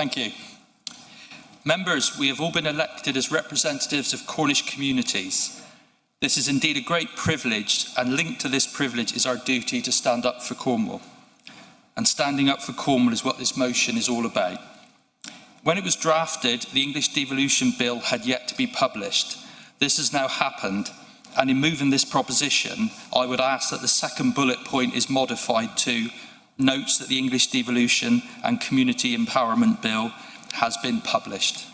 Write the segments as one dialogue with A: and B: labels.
A: Thank you. Members, we have all been elected as representatives of Cornish communities. This is indeed a great privilege, and linked to this privilege is our duty to stand up for Cornwall. And standing up for Cornwall is what this motion is all about. When it was drafted, the English Devolution Bill had yet to be published. This has now happened, and in moving this proposition, I would ask that the second bullet point is modified to notes that the English Devolution and Community Empowerment Bill has been published.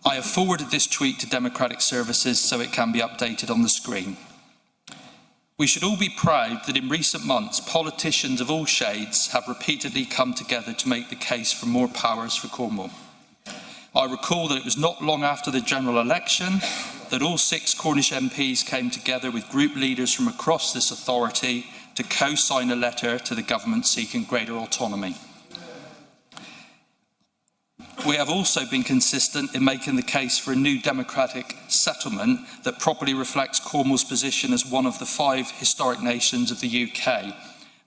A: I have forwarded this tweet to Democratic Services so it can be updated on the screen. We should all be proud that in recent months, politicians of all shades have repeatedly come together to make the case for more powers for Cornwall. I recall that it was not long after the general election that all 6 Cornish MPs came together with group leaders from across this authority to co-sign a letter to the government seeking greater autonomy. We have also been consistent in making the case for a new democratic settlement that properly reflects Cornwall's position as one of the 5 historic nations of the UK,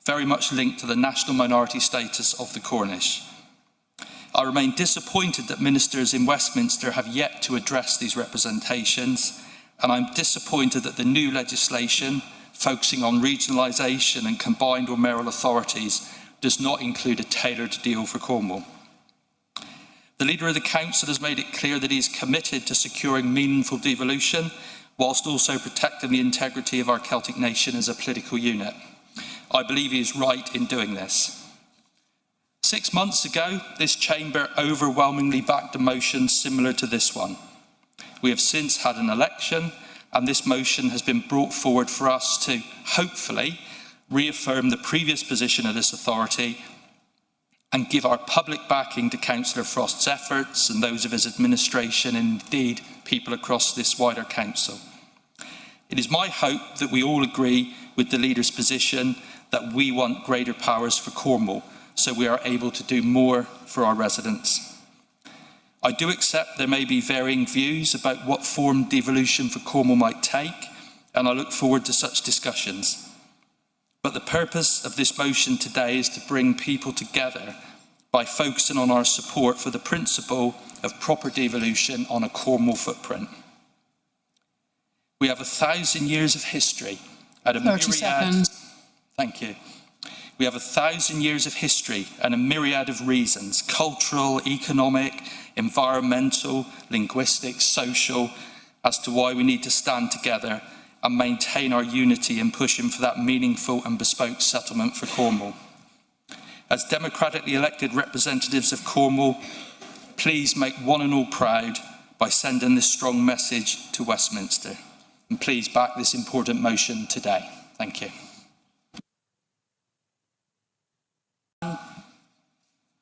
A: very much linked to the national minority status of the Cornish. I remain disappointed that ministers in Westminster have yet to address these representations, and I'm disappointed that the new legislation, focusing on regionalisation and combined or mayoral authorities, does not include a tailored deal for Cornwall. The Leader of the Council has made it clear that he is committed to securing meaningful devolution, whilst also protecting the integrity of our Celtic nation as a political unit. I believe he is right in doing this. 6 months ago, this chamber overwhelmingly backed a motion similar to this one. We have since had an election, and this motion has been brought forward for us to, hopefully, reaffirm the previous position of this authority and give our public backing to Councillor Frost's efforts and those of his administration and indeed people across this wider council. It is my hope that we all agree with the Leader's position that we want greater powers for Cornwall so we are able to do more for our residents. I do accept there may be varying views about what form devolution for Cornwall might take, and I look forward to such discussions. But the purpose of this motion today is to bring people together by focusing on our support for the principle of proper devolution on a Cornwall footprint. We have 1,000 years of history and a
B: 30 seconds.
A: Thank you. We have 1,000 years of history and a myriad of reasons, cultural, economic, environmental, linguistic, social, as to why we need to stand together and maintain our unity in pushing for that meaningful and bespoke settlement for Cornwall. As democratically elected representatives of Cornwall, please make one and all proud by sending this strong message to Westminster. And please back this important motion today. Thank you.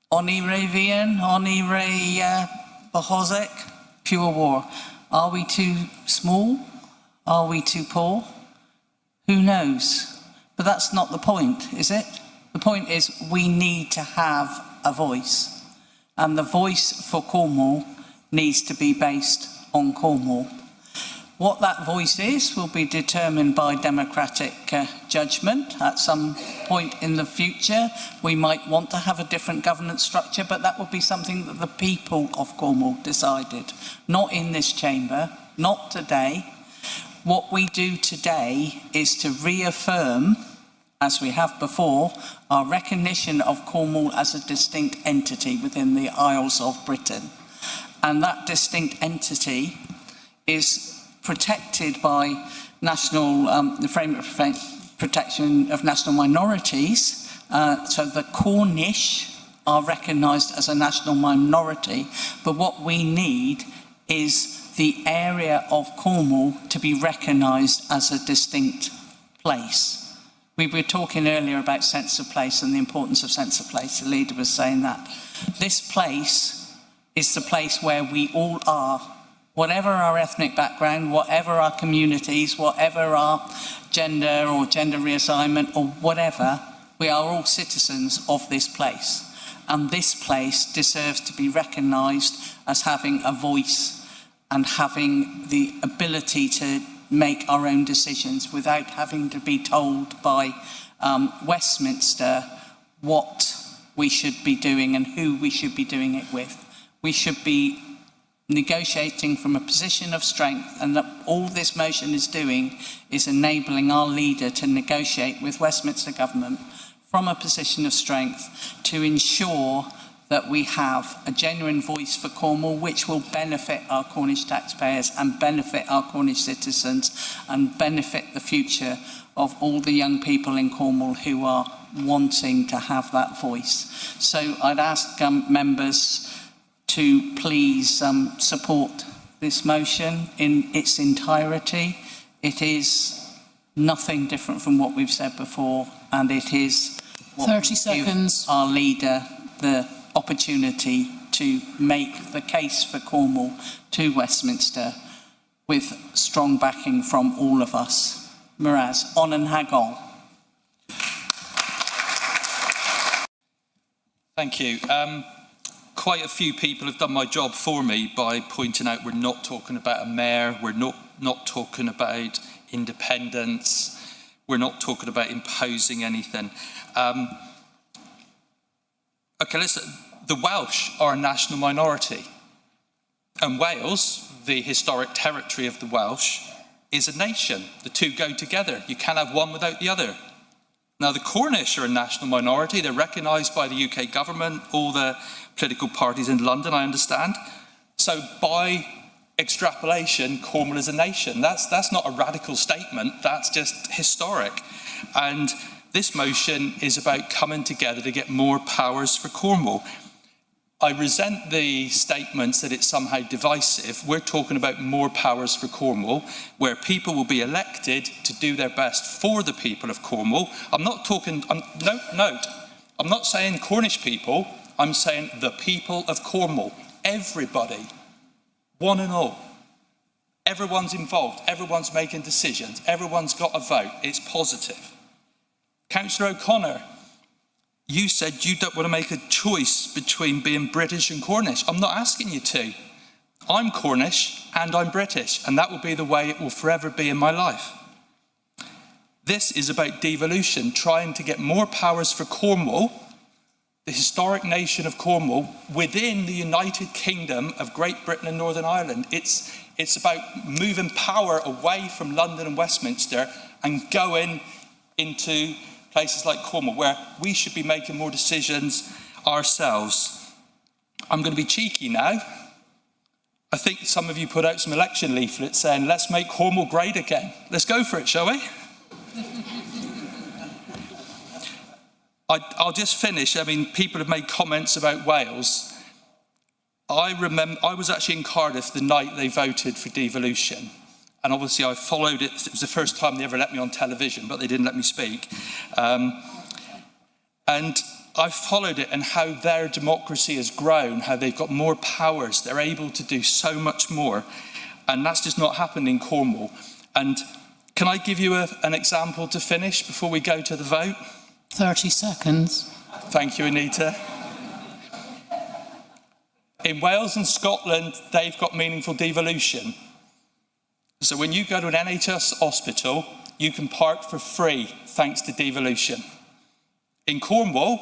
B: Oni Ravian, Oni Ray Bahozek, pure war. Are we too small? Are we too poor? Who knows? But that's not the point, is it? The point is we need to have a voice. And the voice for Cornwall needs to be based on Cornwall. What that voice is will be determined by democratic judgment. At some point in the future, we might want to have a different governance structure, but that would be something that the people of Cornwall decided. Not in this chamber, not today. What we do today is to reaffirm, as we have before, our recognition of Cornwall as a distinct entity within the Isles of Britain. And that distinct entity is protected by the framework protection of national minorities. So the Cornish are recognised as a national minority, but what we need is the area of Cornwall to be recognised as a distinct place. We were talking earlier about sense of place and the importance of sense of place. The Leader was saying that. This place is the place where we all are. Whatever our ethnic background, whatever our communities, whatever our gender or gender reassignment or whatever, we are all citizens of this place. And this place deserves to be recognised as having a voice and having the ability to make our own decisions without having to be told by Westminster what we should be doing and who we should be doing it with. We should be negotiating from a position of strength, and that all this motion is doing is enabling our leader to negotiate with Westminster Government from a position of strength to ensure that we have a genuine voice for Cornwall, which will benefit our Cornish taxpayers and benefit our Cornish citizens and benefit the future of all the young people in Cornwall who are wanting to have that voice. So I'd ask members to please support this motion in its entirety. It is nothing different from what we've said before, and it is what
C: 30 seconds.
B: Give our leader the opportunity to make the case for Cornwall to Westminster with strong backing from all of us. Miraz, on and hagol.
A: Thank you. Quite a few people have done my job for me by pointing out we're not talking about a mayor, we're not talking about independence, we're not talking about imposing anything. Okay, listen, the Welsh are a national minority, and Wales, the historic territory of the Welsh, is a nation. The two go together. You can't have one without the other. Now, the Cornish are a national minority. They're recognised by the UK government, all the political parties in London, I understand. So by extrapolation, Cornwall is a nation. That's not a radical statement. That's just historic. And this motion is about coming together to get more powers for Cornwall. I resent the statements that it's somehow divisive. We're talking about more powers for Cornwall, where people will be elected to do their best for the people of Cornwall. I'm not talking, note, I'm not saying Cornish people, I'm saying the people of Cornwall. Everybody, one and all. Everyone's involved, everyone's making decisions, everyone's got a vote. It's positive. Councillor O'Connor, you said you don't want to make a choice between being British and Cornish. I'm not asking you to. I'm Cornish and I'm British, and that will be the way it will forever be in my life. This is about devolution, trying to get more powers for Cornwall, the historic nation of Cornwall, within the United Kingdom of Great Britain and Northern Ireland. It's about moving power away from London and Westminster and going into places like Cornwall, where we should be making more decisions ourselves. I'm going to be cheeky now. I think some of you put out some election leaflets saying, let's make Cornwall great again. Let's go for it, shall we? I'll just finish. I mean, people have made comments about Wales. I remember, I was actually in Cardiff the night they voted for devolution. And obviously I followed it. It was the first time they ever let me on television, but they didn't let me speak. And I followed it and how their democracy has grown, how they've got more powers. They're able to do so much more. And that's just not happened in Cornwall. And can I give you an example to finish before we go to the vote?
C: 30 seconds.
A: Thank you, Anita. In Wales and Scotland, they've got meaningful devolution. So when you go to an NHS hospital, you can park for free thanks to devolution. In Cornwall,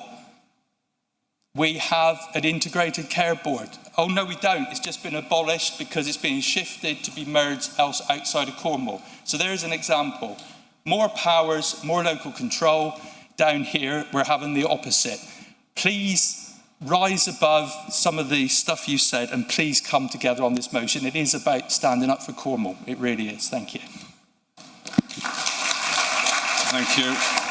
A: we have an integrated care board. Oh no, we don't. It's just been abolished because it's being shifted to be merged outside of Cornwall. So there's an example. More powers, more local control. Down here, we're having the opposite. Please rise above some of the stuff you said, and please come together on this motion. It is about standing up for Cornwall. It really is. Thank you.
D: Thank you.